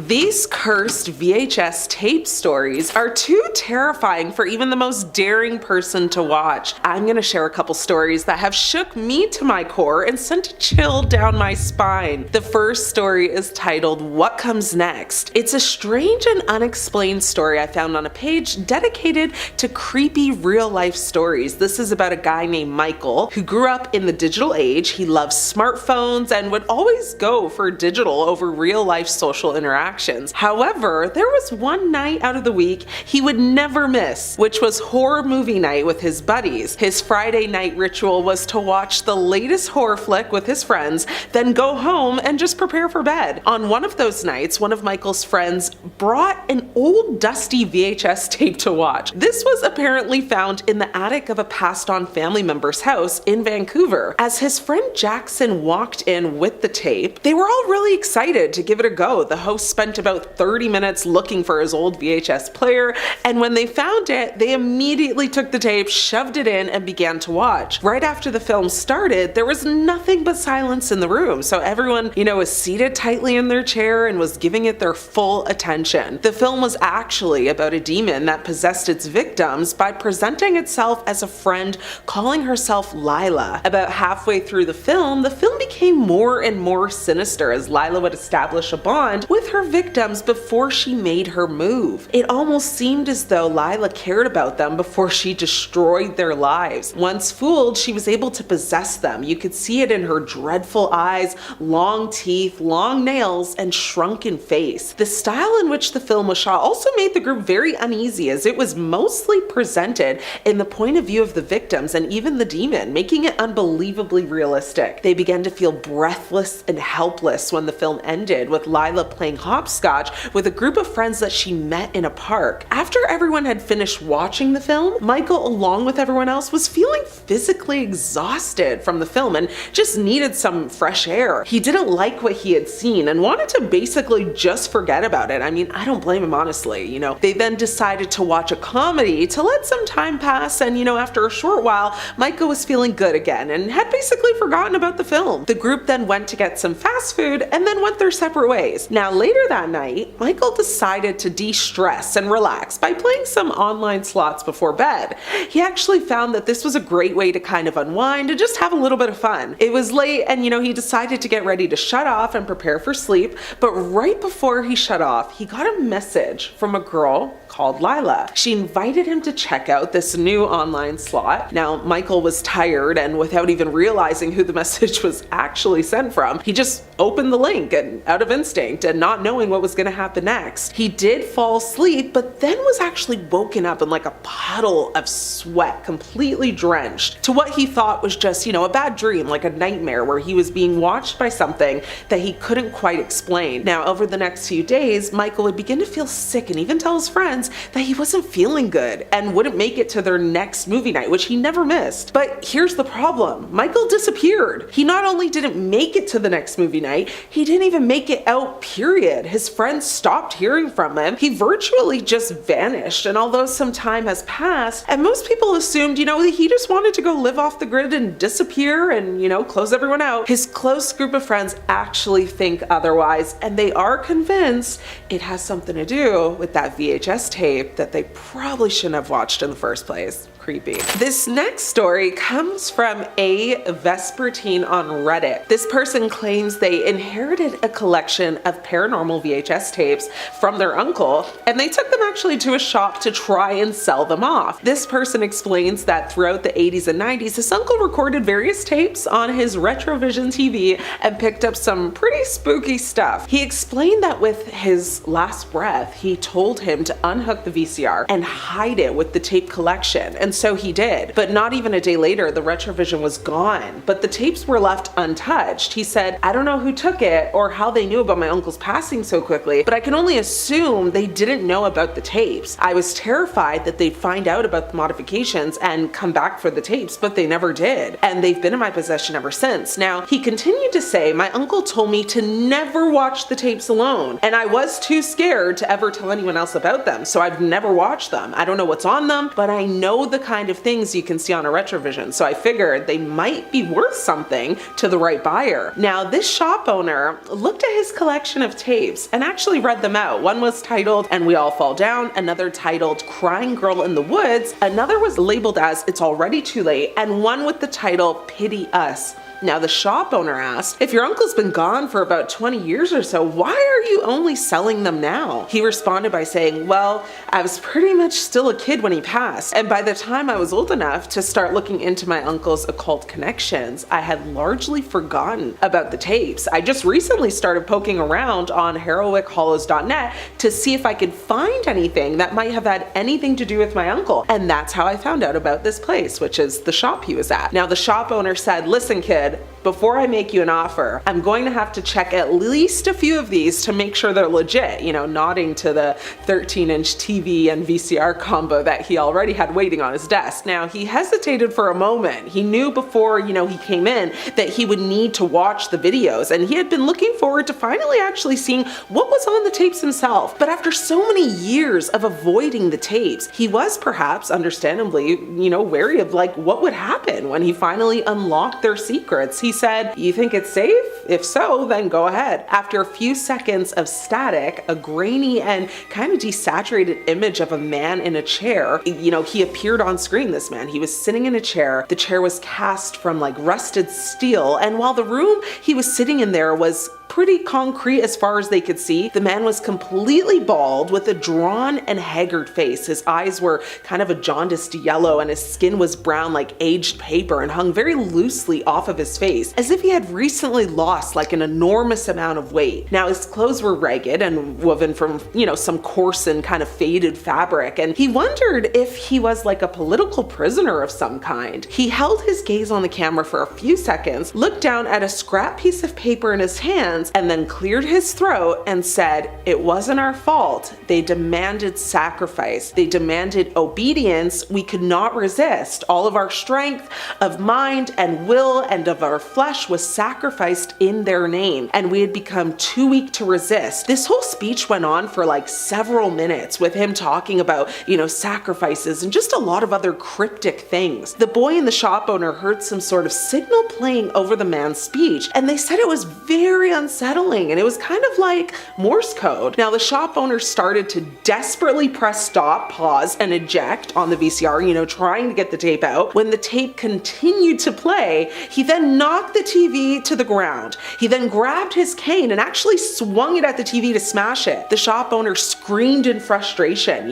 These cursed VHS tape stories are too terrifying for even the most daring person to watch. I'm gonna share a couple stories that have shook me to my core and sent a chill down my spine. The first story is titled What Comes Next. It's a strange and unexplained story I found on a page dedicated to creepy real-life stories. This is about a guy named Michael who grew up in the digital age. He loves smartphones and would always go for digital over real-life social interactions. However, there was one night out of the week he would never miss, which was horror movie night with his buddies. His Friday night ritual was to watch the latest horror flick with his friends, then go home and just prepare for bed. On one of those nights, one of Michael's friends brought an old dusty VHS tape to watch. This was apparently found in the attic of a passed-on family member's house in Vancouver. As his friend Jackson walked in with the tape, they were all really excited to give it a go. The host spent about 30 minutes looking for his old VHS player, and when they found it, they immediately took the tape, shoved it in, and began to watch. Right after the film started, there was nothing but silence in the room, so everyone, was seated tightly in their chair and was giving it their full attention. The film was actually about a demon that possessed its victims by presenting itself as a friend calling herself Lila. About halfway through the film became more and more sinister as Lila would establish a bond with her victims before she made her move. It almost seemed as though Lila cared about them before she destroyed their lives. Once fooled, she was able to possess them. You could see it in her dreadful eyes, long teeth, long nails, and shrunken face. The style in which the film was shot also made the group very uneasy, as it was mostly presented in the point of view of the victims and even the demon, making it unbelievably realistic. They began to feel breathless and helpless when the film ended, with Lila playing hopscotch with a group of friends that she met in a park. After everyone had finished watching the film, Michael, along with everyone else, was feeling physically exhausted from the film and just needed some fresh air. He didn't like what he had seen and wanted to basically just forget about it. I mean, I don't blame him, honestly. They then decided to watch a comedy to let some time pass, and after a short while, Michael was feeling good again and had basically forgotten about the film. The group then went to get some fast food and then went their separate ways. Now, later that night, Michael decided to de-stress and relax by playing some online slots before bed. He actually found that this was a great way to kind of unwind and just have a little bit of fun. It was late and he decided to get ready to shut off and prepare for sleep, but right before he shut off, he got a message from a girl called Lila. She invited him to check out this new online slot. Now, Michael was tired, and without even realizing who the message was actually sent from, he just opened the link and out of instinct and not knowing what was going to happen next. He did fall asleep, but then was actually woken up in like a puddle of sweat, completely drenched, to what he thought was just, a bad dream, like a nightmare where he was being watched by something that he couldn't quite explain. Now, over the next few days, Michael would begin to feel sick and even tell his friends that he wasn't feeling good and wouldn't make it to their next movie night, which he never missed. But here's the problem. Michael disappeared. He not only didn't make it to the next movie night, he didn't even make it out, period. His friends stopped hearing from him. He virtually just vanished. And although some time has passed, and most people assumed, that he just wanted to go live off the grid and disappear and, close everyone out, his close group of friends actually think otherwise, and they are convinced it has something to do with that VHS tape that they probably shouldn't have watched in the first place. Creepy. This next story comes from a Vespertine on Reddit. This person claims they inherited a collection of paranormal VHS tapes from their uncle, and they took them actually to a shop to try and sell them off. This person explains that throughout the 80s and 90s, his uncle recorded various tapes on his Retrovision TV and picked up some pretty spooky stuff. He explained that with his last breath, he told him to unhook the VCR and hide it with the tape collection, and so he did. But not even a day later, the Retrovision was gone, but the tapes were left untouched. He said, "I don't know who took it or how they knew about my uncle's passing so quickly, but I can only assume they didn't know about the tapes. I was terrified that they'd find out about the modifications and come back for the tapes, but they never did, and they've been in my possession ever since." Now, he continued to say, "My uncle told me to never watch the tapes alone, and I was too scared to ever tell anyone else about them, so I've never watched them. I don't know what's on them, but I know the kind of things you can see on a retrovision, so I figured they might be worth something to the right buyer. Now, this shop owner looked at his collection of tapes and actually read them out. One was titled "And We All Fall Down," another titled "Crying Girl in the Woods," another was labeled as "It's Already Too Late," and one with the title "Pity Us." Now, the shop owner asked, "If your uncle's been gone for about 20 years or so, why are you only selling them now?" He responded by saying, "Well, I was pretty much still a kid when he passed, and by the time I was old enough to start looking into my uncle's occult connections, I had largely forgotten about the tapes. I just recently started poking around on heroickhollows.net to see if I could find anything that might have had anything to do with my uncle, and that's how I found out about this place, which is the shop he was at." Now, the shop owner said, "Listen, kid, before I make you an offer, I'm going to have to check at least a few of these to make sure they're legit," nodding to the 13-inch TV and VCR combo that he already had waiting on his desk. Now, he hesitated for a moment. He knew before, he came in that he would need to watch the videos, and he had been looking forward to finally actually seeing what was on the tapes himself. But after so many years of avoiding the tapes, he was perhaps, understandably, wary of what would happen when he finally unlocked their secrets. He said, "You think it's safe? If so, then go ahead." After a few seconds of static, a grainy and kind of desaturated image of a man in a chair, he appeared on screen, this man. He was sitting in a chair. The chair was cast from rusted steel, and while the room he was sitting in there was pretty concrete as far as they could see, the man was completely bald with a drawn and haggard face. His eyes were kind of a jaundiced yellow, and his skin was brown like aged paper and hung very loosely off of his face, as if he had recently lost an enormous amount of weight. Now, his clothes were ragged and woven from, some coarse and kind of faded fabric, and he wondered if he was a political prisoner of some kind. He held his gaze on the camera for a few seconds, looked down at a scrap piece of paper in his hands, and then cleared his throat and said, "It wasn't our fault. They demanded sacrifice. They demanded obedience we could not resist. All of our strength of mind and will and of our flesh was sacrificed in their name, and we had become too weak to resist." This whole speech went on for several minutes, with him talking about, sacrifices and just a lot of other cryptic things. The boy and the shop owner heard some sort of signal playing over the man's speech, and they said it was very unsettling, and it was kind of like Morse code. Now, the shop owner started to desperately press stop, pause, and eject on the VCR, trying to get the tape out. When the tape continued to play, he then knocked the TV to the ground. He then grabbed his cane and actually swung it at the TV to smash it. The shop owner screamed in frustration,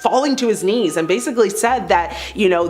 falling to his knees, and basically said that,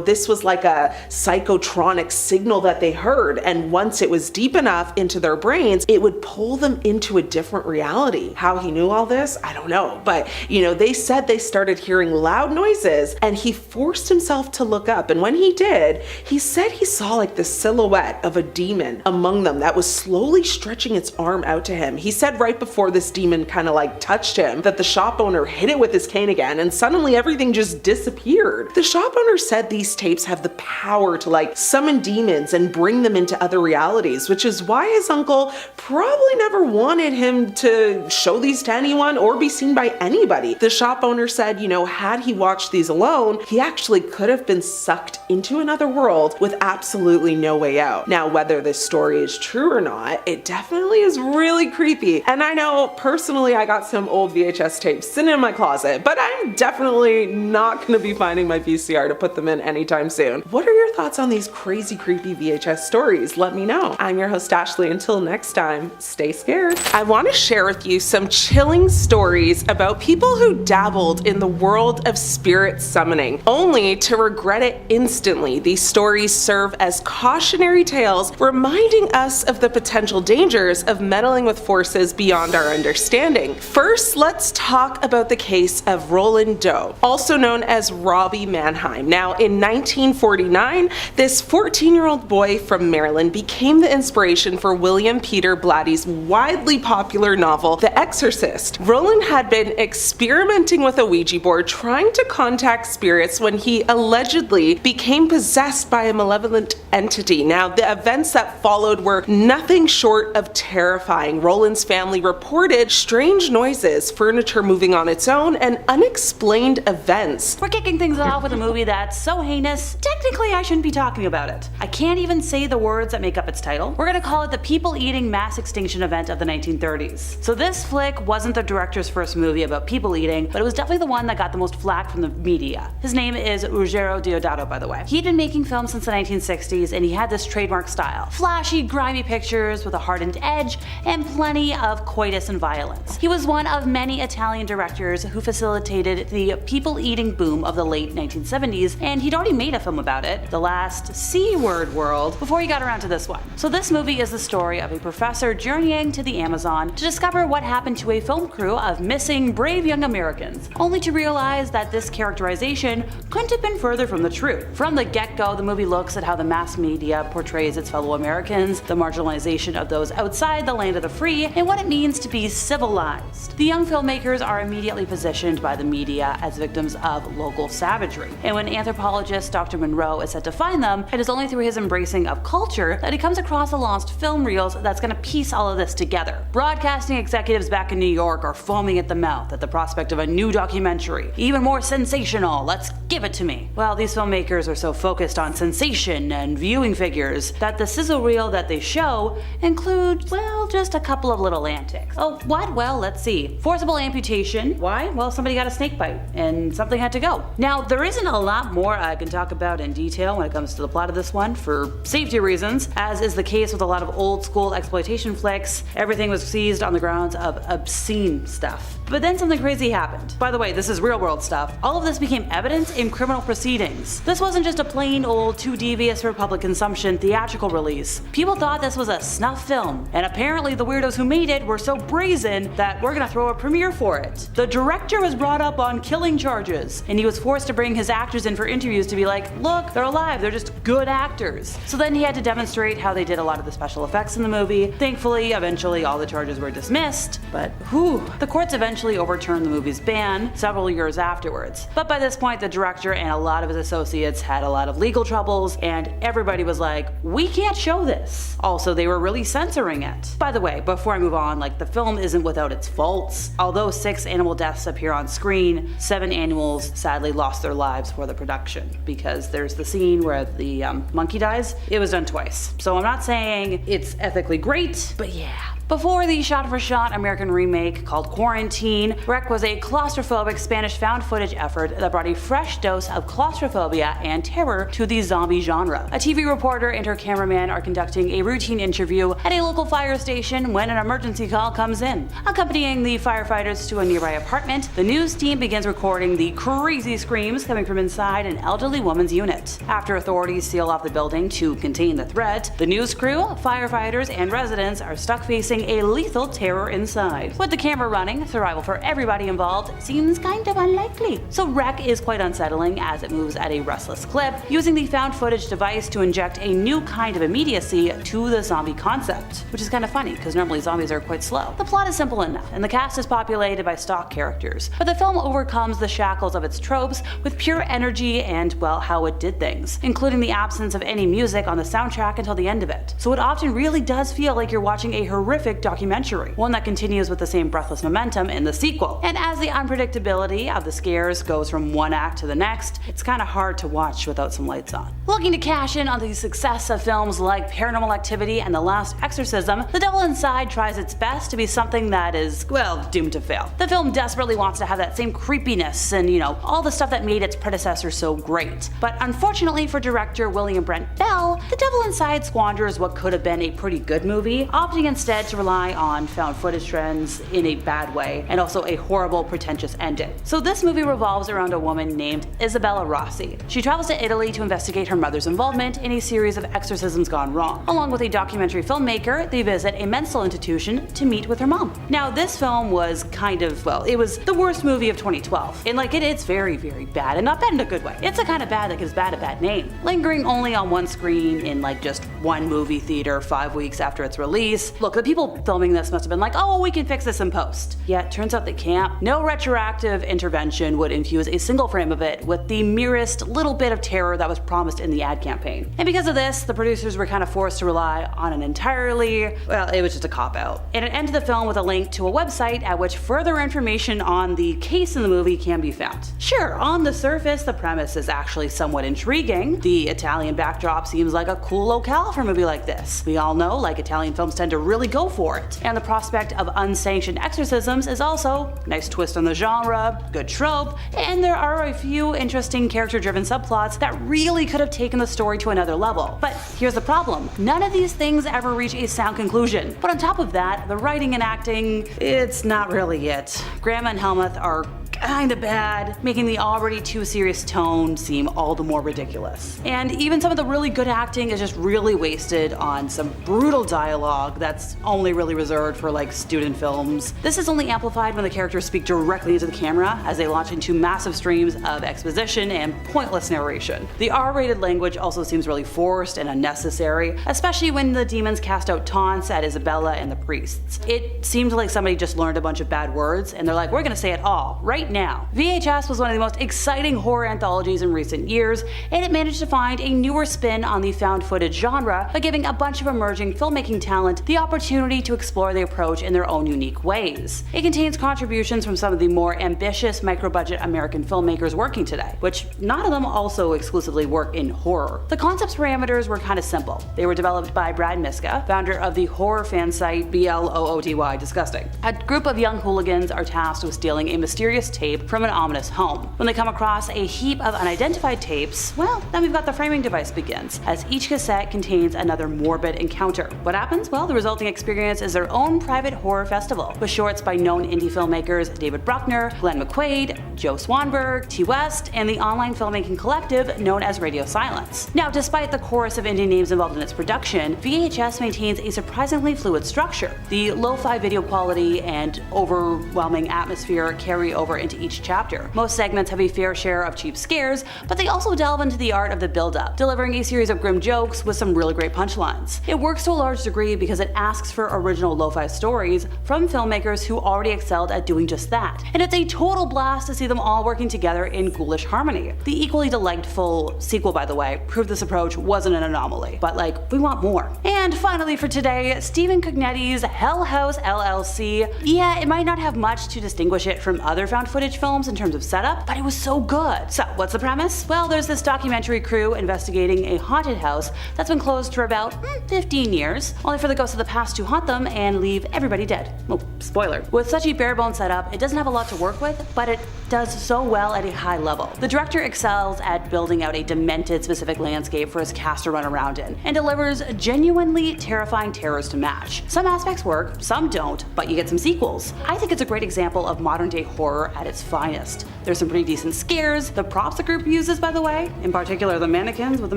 this was like a psychotronic signal that they heard, and once it was deep enough into their brains, it would pull them into a different reality. How he knew all this, I don't know, but they said they started hearing loud noises, and he forced himself to look up, and when he did, he said he saw the silhouette of a demon among them that was slowly stretching its arm out to him. He said right before this demon kind of touched him that the shop owner hit it with his cane again, and suddenly everything just disappeared. The shop owner said these tapes have the power to summon demons and bring them into other realities, which is why his uncle probably never wanted him to show these to anyone or be seen by anybody. The shop owner said, had he watched these alone, he actually could have been sucked into another world with absolutely no way out. Now, whether this story is true or not, it definitely is really creepy. And I know personally I got some old VHS tapes sitting in my closet, but I'm definitely not going to be finding my VCR to put them in anytime soon. What are your thoughts on these crazy, creepy VHS stories? Let me know. I'm your host, Ashley. Until next time, stay scared. I want to share with you some chilling stories about people who dabbled in the world of spirit summoning, only to regret it instantly. These stories serve as cautionary tales, reminding us of the potential dangers of meddling with forces beyond our understanding. First, let's talk about the case of Roland Doe, also known as Robbie Mannheim. Now, in 1949, this 14-year-old boy from Maryland became the inspiration for William Peter Blatty's widely popular novel, The Exorcist. Roland had been experimenting with a Ouija board, trying to contact spirits when he allegedly became possessed by a malevolent entity. Now, the events that followed were nothing short of terrifying. Roland's family reported strange noises, furniture moving on its own, and unexplained events. We're kicking things off with a movie that's so heinous, technically I shouldn't be talking about it. I can't even say the words that make up its title. We're gonna call it the people-eating mass extinction event of the 1930s. So this flick wasn't the director's first movie about people eating, but it was definitely the one that got the most flack from the media. His name is Ruggero Deodato, by the way. He'd been making films since the 1960s, and he had this trademark style. Flashy, grimy pictures with a hardened edge, and plenty of coitus and violence. He was one of many Italian directors who facilitated the people-eating boom of the late 1970s, and he'd already made a film about it, The Last C-Word World, before he got around to this one. So this movie is the story of a professor journeying to the Amazon to discover what happened to a film crew of missing brave young Americans, only to realize that this characterization couldn't have been further from the truth. From the get-go, the movie looks at how the mass media portrays its fellow Americans, the marginalization of those outside the land of the free, and what it means to be civilized. The young filmmakers are immediately positioned by the media as victims of local savagery, and when anthropologist Dr. Monroe is set to find them, it is only through his embracing of culture that he comes across the lost film reels that's going to piece all of this together. Broadcasting executives back in New York are foaming at the mouth at the prospect of a new documentary. Even more sensational, let's give it to me. Well, these filmmakers are so focused on sensation and viewing figures that the sizzle reel that they show include, well, just a couple of little antics. Oh, what? Well, let's see. Forcible amputation. Why? Well, somebody got a snake bite and something had to go. Now, there isn't a lot more I can talk about in detail when it comes to the plot of this one for safety reasons, as is the case with a lot of old school exploitation flicks. Everything was seized on the grounds of obscene stuff. But then something crazy happened. By the way, this is real world stuff. All of this became evidence in criminal proceedings. This wasn't just a plain old too devious for public consumption theatrical release. People thought this was a snuff film, and apparently the weirdos who made it were so brazen that we're gonna throw a premiere for it. The director was brought up on killing charges, and he was forced to bring his actors in for interviews to be like, look, they're alive, they're just good actors. So then he had to demonstrate how they did a lot of the special effects in the movie. Thankfully, eventually all the charges were dismissed, but whew, the courts eventually overturned the movie's ban several years afterwards. But by this point, the director and a lot of his associates had a lot of legal troubles, and everybody was like, we can't show this. Also, they were really censoring it. By the way, before I move on, the film isn't without its faults. Although 6 animal deaths appear on screen, 7 animals sadly lost their lives for the production, because there's the scene where the monkey dies. It was done twice. So I'm not saying it's ethically great, but yeah. Before the shot-for-shot American remake called Quarantine, Rec was a claustrophobic Spanish found footage effort that brought a fresh dose of claustrophobia and terror to the zombie genre. A TV reporter and her cameraman are conducting a routine interview at a local fire station when an emergency call comes in. Accompanying the firefighters to a nearby apartment, the news team begins recording the crazy screams coming from inside an elderly woman's unit. After authorities seal off the building to contain the threat, the news crew, firefighters, and residents are stuck facing a lethal terror inside. With the camera running, survival for everybody involved seems kind of unlikely. So Rec is quite unsettling as it moves at a restless clip, using the found footage device to inject a new kind of immediacy to the zombie concept, which is kind of funny because normally zombies are quite slow. The plot is simple enough, and the cast is populated by stock characters, but the film overcomes the shackles of its tropes with pure energy and, well, how it did things, including the absence of any music on the soundtrack until the end of it. So it often really does feel like you're watching a horrific documentary, one that continues with the same breathless momentum in the sequel. And as the unpredictability of the scares goes from one act to the next, it's kind of hard to watch without some lights on. Looking to cash in on the success of films like Paranormal Activity and The Last Exorcism, The Devil Inside tries its best to be something that is, well, doomed to fail. The film desperately wants to have that same creepiness and, all the stuff that made its predecessor so great. But unfortunately for director William Brent Bell, The Devil Inside squanders what could have been a pretty good movie, opting instead to rely on found footage trends in a bad way, and also a horrible, pretentious ending. So this movie revolves around a woman named Isabella Rossi. She travels to Italy to investigate her mother's involvement in a series of exorcisms gone wrong. Along with a documentary filmmaker, they visit a mental institution to meet with her mom. Now, this film was kind of, well, it was the worst movie of 2012. And it's very, very bad, and not bad in a good way. It's the kind of bad that gives bad a bad name. Lingering only on one screen in just one movie theater 5 weeks after its release. Look, the people people filming this must have been like, oh, we can fix this in post. Yet, turns out they can't. No retroactive intervention would infuse a single frame of it with the merest little bit of terror that was promised in the ad campaign. And because of this, the producers were kind of forced to rely on an entirely, well, it was just a cop-out. And it ended the film with a link to a website at which further information on the case in the movie can be found. Sure, on the surface, the premise is actually somewhat intriguing. The Italian backdrop seems like a cool locale for a movie like this. We all know, like, Italian films tend to really go for it. And the prospect of unsanctioned exorcisms is also a nice twist on the genre, good trope, and there are a few interesting character-driven subplots that really could have taken the story to another level. But here's the problem. None of these things ever reach a sound conclusion. But on top of that, the writing and acting, it's not really it. Grandma and Helmuth are kinda bad, making the already too serious tone seem all the more ridiculous. And even some of the really good acting is just really wasted on some brutal dialogue that's only really reserved for like student films. This is only amplified when the characters speak directly into the camera as they launch into massive streams of exposition and pointless narration. The R-rated language also seems really forced and unnecessary, especially when the demons cast out taunts at Isabella and the priests. It seemed like somebody just learned a bunch of bad words and they're like, we're gonna say it all right now. VHS was one of the most exciting horror anthologies in recent years, and it managed to find a newer spin on the found footage genre by giving a bunch of emerging filmmaking talent the opportunity to explore the approach in their own unique ways. It contains contributions from some of the more ambitious micro-budget American filmmakers working today, which none of them also exclusively work in horror. The concept's parameters were kind of simple. They were developed by Brad Miska, founder of the horror fan site BLOODY Disgusting. A group of young hooligans are tasked with stealing a mysterious tape from an ominous home. When they come across a heap of unidentified tapes, well, then we've got the framing device begins, as each cassette contains another morbid encounter. What happens? Well, the resulting experience is their own private horror festival, with shorts by known indie filmmakers David Bruckner, Glenn McQuaid, Joe Swanberg, T. West, and the online filmmaking collective known as Radio Silence. Now, despite the chorus of indie names involved in its production, VHS maintains a surprisingly fluid structure. The lo-fi video quality and overwhelming atmosphere carry over into each chapter. Most segments have a fair share of cheap scares, but they also delve into the art of the build-up, delivering a series of grim jokes with some really great punchlines. It works to a large degree because it asks for original lo-fi stories from filmmakers who already excelled at doing just that, and it's a total blast to see them all working together in ghoulish harmony. The equally delightful sequel, by the way, proved this approach wasn't an anomaly, but like, we want more. And finally for today, Stephen Cognetti's Hell House LLC. Yeah, it might not have much to distinguish it from other found footage films in terms of setup, but it was so good. So what's the premise? Well, there's this documentary crew investigating a haunted house that's been closed for about 15 years, only for the ghosts of the past to haunt them and leave everybody dead. Oh, spoiler. With such a bare-bones setup, it doesn't have a lot to work with, but it does so well at a high level. The director excels at building out a demented specific landscape for his cast to run around in, and delivers genuinely terrifying terrors to match. Some aspects work, some don't, but you get some sequels. I think it's a great example of modern-day horror at its finest. There's some pretty decent scares. The props the group uses, by the way, in particular the mannequins with the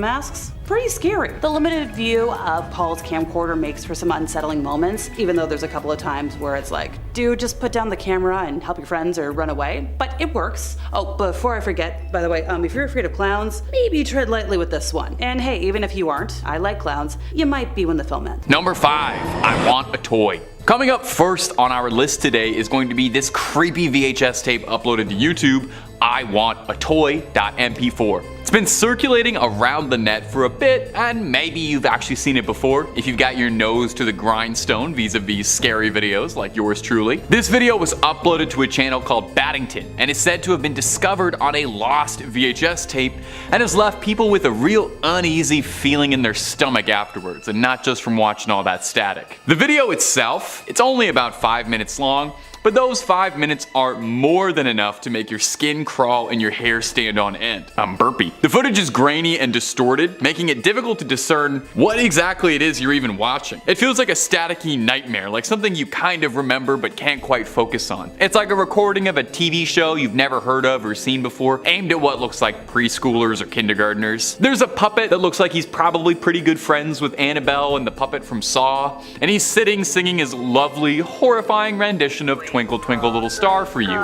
masks, pretty scary. The limited view of Paul's camcorder makes for some unsettling moments, even though there's a couple of times where it's like, dude, just put down the camera and help your friends or run away. But it works. Oh, before I forget, by the way, if you're afraid of clowns, maybe tread lightly with this one. And hey, even if you aren't, I like clowns, you might be when the film ends. Number 5, I want a toy. Coming up first on our list today is going to be this creepy VHS tape uploaded to YouTube, I Want a Toy.mp4. It's been circulating around the net for a bit, and maybe you've actually seen it before if you've got your nose to the grindstone vis-a-vis scary videos like yours truly. This video was uploaded to a channel called Baddington, and is said to have been discovered on a lost VHS tape, and has left people with a real uneasy feeling in their stomach afterwards, and not just from watching all that static. The video itself, it's only about 5 minutes long, but those 5 minutes are more than enough to make your skin crawl and your hair stand on end. I'm burpy. The footage is grainy and distorted, making it difficult to discern what exactly it is you're even watching. It feels like a staticky nightmare, like something you kind of remember but can't quite focus on. It's like a recording of a TV show you've never heard of or seen before, aimed at what looks like preschoolers or kindergartners. There's a puppet that looks like he's probably pretty good friends with Annabelle and the puppet from Saw, and he's singing his lovely, horrifying rendition of Twinkle Twinkle Little Star for You.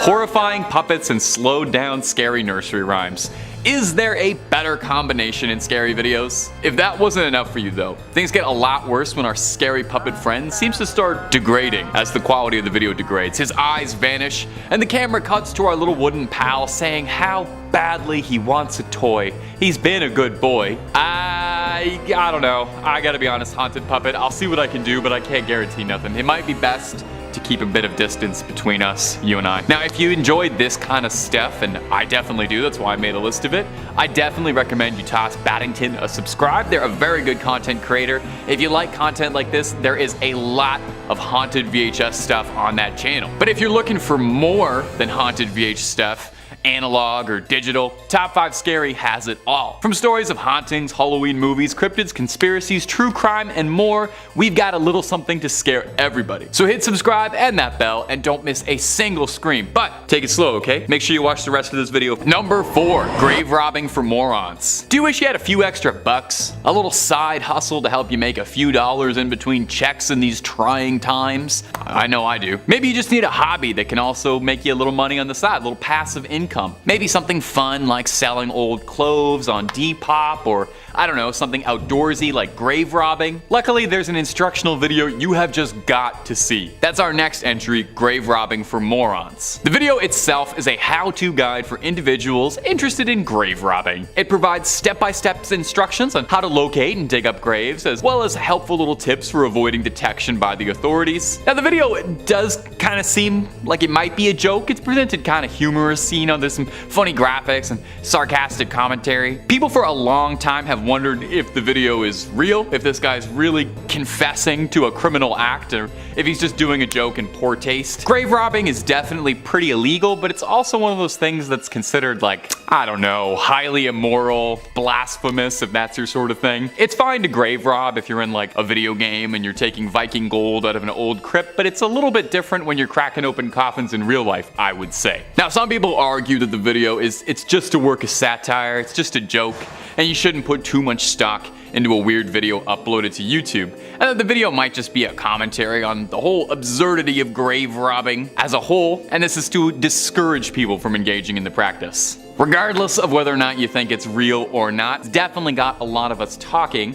Horrifying puppets and slowed down scary nursery rhymes. Is there a better combination in scary videos? If that wasn't enough for you though, things get a lot worse when our scary puppet friend seems to start degrading as the quality of the video degrades. His eyes vanish, and the camera cuts to our little wooden pal saying how badly he wants a toy. He's been a good boy. I don't know. I gotta be honest, Haunted Puppet, I'll see what I can do, but I can't guarantee nothing. It might be best to keep a bit of distance between us, you and I. Now, if you enjoyed this kind of stuff, and I definitely do, that's why I made a list of it, I definitely recommend you toss Battington a subscribe. They're a very good content creator. If you like content like this, there is a lot of haunted VHS stuff on that channel. But if you're looking for more than haunted VHS stuff, analog or digital, Top 5 Scary has it all. From stories of hauntings, Halloween movies, cryptids, conspiracies, true crime, and more, we've got a little something to scare everybody. So hit subscribe and that bell and don't miss a single scream. But take it slow, okay? Make sure you watch the rest of this video. Number 4, grave robbing for morons. Do you wish you had a few extra bucks? A little side hustle to help you make a few dollars in between checks in these trying times? I know I do. Maybe you just need a hobby that can also make you a little money on the side, a little passive income. Maybe something fun like selling old clothes on Depop, or I don't know, something outdoorsy like grave robbing. Luckily, there's an instructional video you have just got to see. That's our next entry, grave robbing for morons. The video itself is a how-to guide for individuals interested in grave robbing. It provides step-by-step instructions on how to locate and dig up graves, as well as helpful little tips for avoiding detection by the authorities. Now, the video does kind of seem like it might be a joke. It's presented kind of humorous, you know, there's some funny graphics and sarcastic commentary. People for a long time have wondered if the video is real, if this guy's really confessing to a criminal act, or if he's just doing a joke in poor taste. Grave robbing is definitely pretty illegal, but it's also one of those things that's considered like, I don't know, highly immoral, blasphemous, if that's your sort of thing. It's fine to grave rob if you're in like a video game and you're taking Viking gold out of an old crypt, but it's a little bit different when you're cracking open coffins in real life, I would say. Now, some people argue that the video it's just a work of satire, it's just a joke, and you shouldn't put too much stock into a weird video uploaded to YouTube, and that the video might just be a commentary on the whole absurdity of grave robbing as a whole, and this is to discourage people from engaging in the practice. Regardless of whether or not you think it's real or not, it's definitely got a lot of us talking,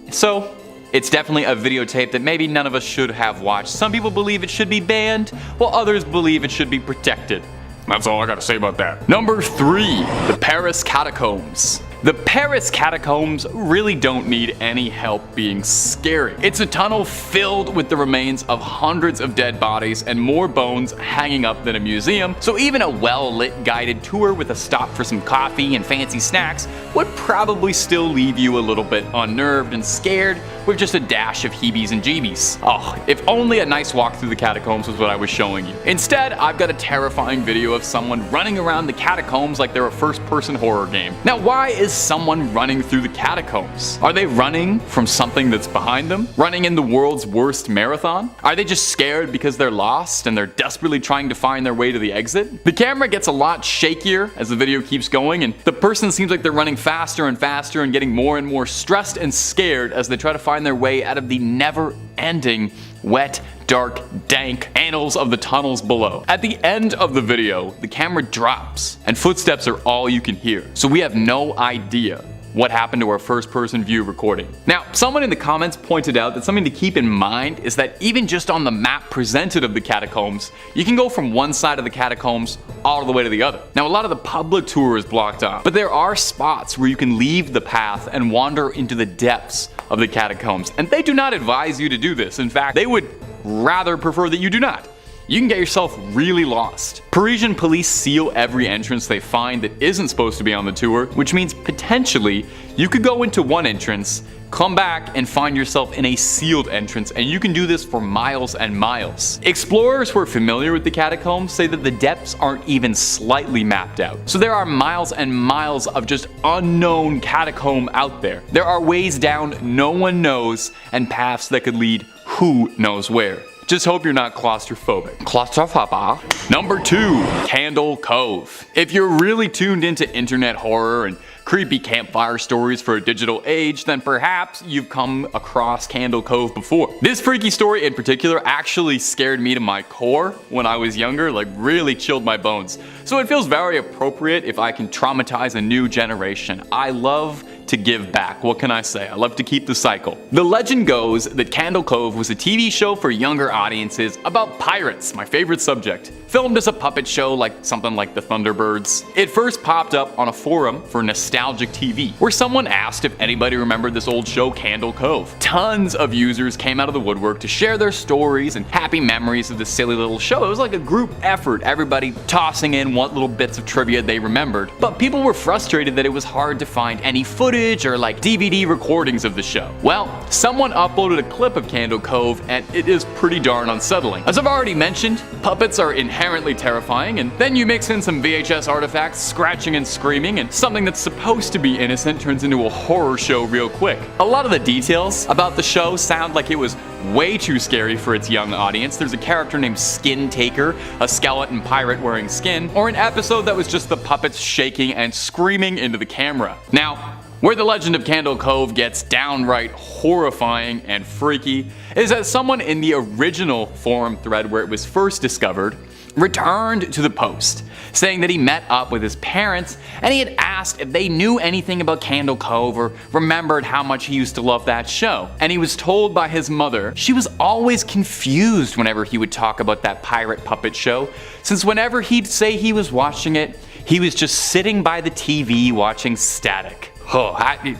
so it's definitely a videotape that maybe none of us should have watched. Some people believe it should be banned, while others believe it should be protected. That's all I gotta say about that. Number 3, the Paris catacombs. The Paris catacombs really don't need any help being scary. It's a tunnel filled with the remains of hundreds of dead bodies and more bones hanging up than a museum, so even a well-lit guided tour with a stop for some coffee and fancy snacks would probably still leave you a little bit unnerved and scared with just a dash of heebies and jeebies. Oh, if only a nice walk through the catacombs was what I was showing you. Instead, I've got a terrifying video of someone running around the catacombs like they're a first-person horror game. Now, why is someone running through the catacombs? Are they running from something that's behind them? Running in the world's worst marathon? Are they just scared because they're lost and they're desperately trying to find their way to the exit? The camera gets a lot shakier as the video keeps going, and the person seems like they're running faster and faster and getting more and more stressed and scared as they try to find their way out of the never-ending, wet, dark, dank annals of the tunnels below. At the end of the video, the camera drops and footsteps are all you can hear. So we have no idea what happened to our first-person view recording. Now, someone in the comments pointed out that something to keep in mind is that even just on the map presented of the catacombs, you can go from one side of the catacombs all the way to the other. Now, a lot of the public tour is blocked off, but there are spots where you can leave the path and wander into the depths of the catacombs, and they do not advise you to do this. In fact, they would rather prefer that you do not. You can get yourself really lost. Parisian police seal every entrance they find that isn't supposed to be on the tour, which means potentially you could go into one entrance, come back and find yourself in a sealed entrance, and you can do this for miles and miles. Explorers who are familiar with the catacombs say that the depths aren't even slightly mapped out. So there are miles and miles of just unknown catacomb out there. There are ways down no one knows and paths that could lead who knows where. Just hope you're not claustrophobic. Number 2, Candle Cove. If you're really tuned into internet horror and creepy campfire stories for a digital age, then perhaps you've come across Candle Cove before. This freaky story in particular actually scared me to my core when I was younger, like really chilled my bones. So it feels very appropriate if I can traumatize a new generation. I love to give back. What can I say? I love to keep the cycle. The legend goes that Candle Cove was a TV show for younger audiences about pirates, my favorite subject, filmed as a puppet show like something like the Thunderbirds. It first popped up on a forum for nostalgic TV, where someone asked if anybody remembered this old show Candle Cove. Tons of users came out of the woodwork to share their stories and happy memories of this silly little show. It was like a group effort, everybody tossing in what little bits of trivia they remembered. But people were frustrated that it was hard to find any footage or like DVD recordings of the show. Well, someone uploaded a clip of Candle Cove and it is pretty darn unsettling. As I've already mentioned, puppets are inherently terrifying, and then you mix in some VHS artifacts, scratching and screaming, and something that's supposed to be innocent turns into a horror show real quick. A lot of the details about the show sound like it was way too scary for its young audience. There's a character named Skin Taker, a skeleton pirate wearing skin, or an episode that was just the puppets shaking and screaming into the camera. Now, where the legend of Candle Cove gets downright horrifying and freaky is that someone in the original forum thread where it was first discovered returned to the post, saying that he met up with his parents and he had asked if they knew anything about Candle Cove or remembered how much he used to love that show. And he was told by his mother she was always confused whenever he would talk about that pirate puppet show, since whenever he'd say he was watching it, he was just sitting by the TV watching static. Oh,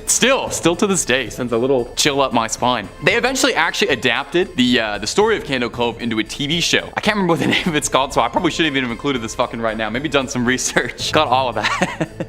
still to this day sends a little chill up my spine. They eventually actually adapted the story of Candle Cove into a TV show. I can't remember what the name of it's called, so I probably shouldn't even have included this fucking right now. Maybe done some research. Got all of that.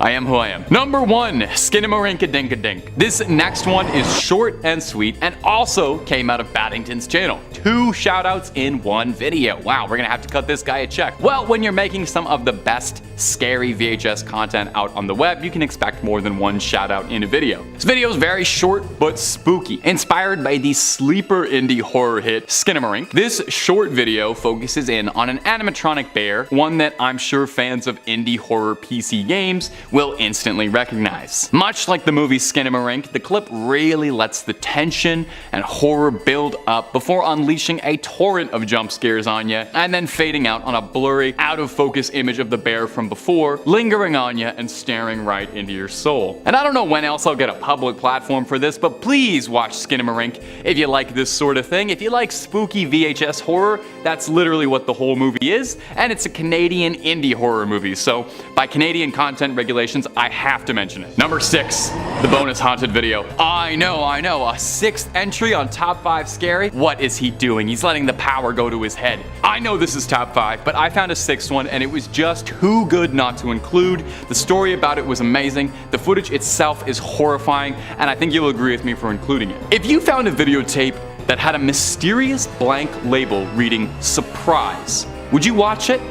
I am who I am. Number 1, Skinamarink-a-dink-a-dink. This next one is short and sweet and also came out of Baddington's channel. 2 shoutouts in one video. Wow, we're gonna have to cut this guy a check. Well, when you're making some of the best scary VHS content out on the web, you can expect more than 1 shoutout in a video. This video is very short but spooky, inspired by the sleeper indie horror hit Skinamarink. This short video focuses in on an animatronic bear, one that I'm sure fans of indie horror PC games will instantly recognize. Much like the movie Skinamarink, the clip really lets the tension and horror build up before unleashing a torrent of jump scares on you, and then fading out on a blurry, out of focus image of the bear from before, lingering on you and staring right into your soul. And I don't know when else I'll get a public platform for this, but please watch Skinamarink if you like this sort of thing. If you like spooky VHS horror, that's literally what the whole movie is, and it's a Canadian indie horror movie, so by Canadian content regulations, I have to mention it. Number 6, the bonus haunted video. I know, a 6th entry on top 5 scary. What is he doing? He's letting the power go to his head. I know this is top 5, but I found a 6th one and it was just too good not to include. The story about it was amazing. The footage itself is horrifying, and I think you'll agree with me for including it. If you found a videotape that had a mysterious blank label reading "surprise," would you watch it?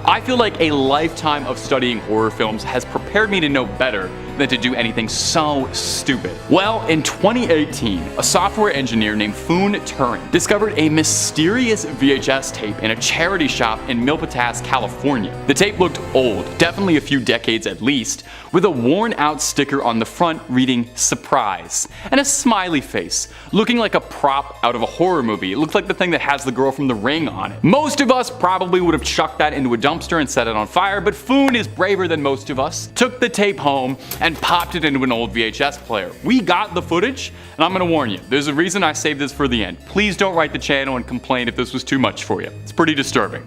I feel like a lifetime of studying horror films has prepared me to know better than to do anything so stupid. Well, in 2018, a software engineer named Foon Turing discovered a mysterious VHS tape in a charity shop in Milpitas, California. The tape looked old, definitely a few decades at least, with a worn out sticker on the front reading "surprise" and a smiley face, looking like a prop out of a horror movie. It looked like the thing that has the girl from The Ring on it. Most of us probably would have chucked that into a dumpster and set it on fire, but Foon is braver than most of us, took the tape home and popped it into an old VHS player. We got the footage, and I'm gonna warn you, there's a reason I saved this for the end. Please don't write the channel and complain if this was too much for you. It's pretty disturbing.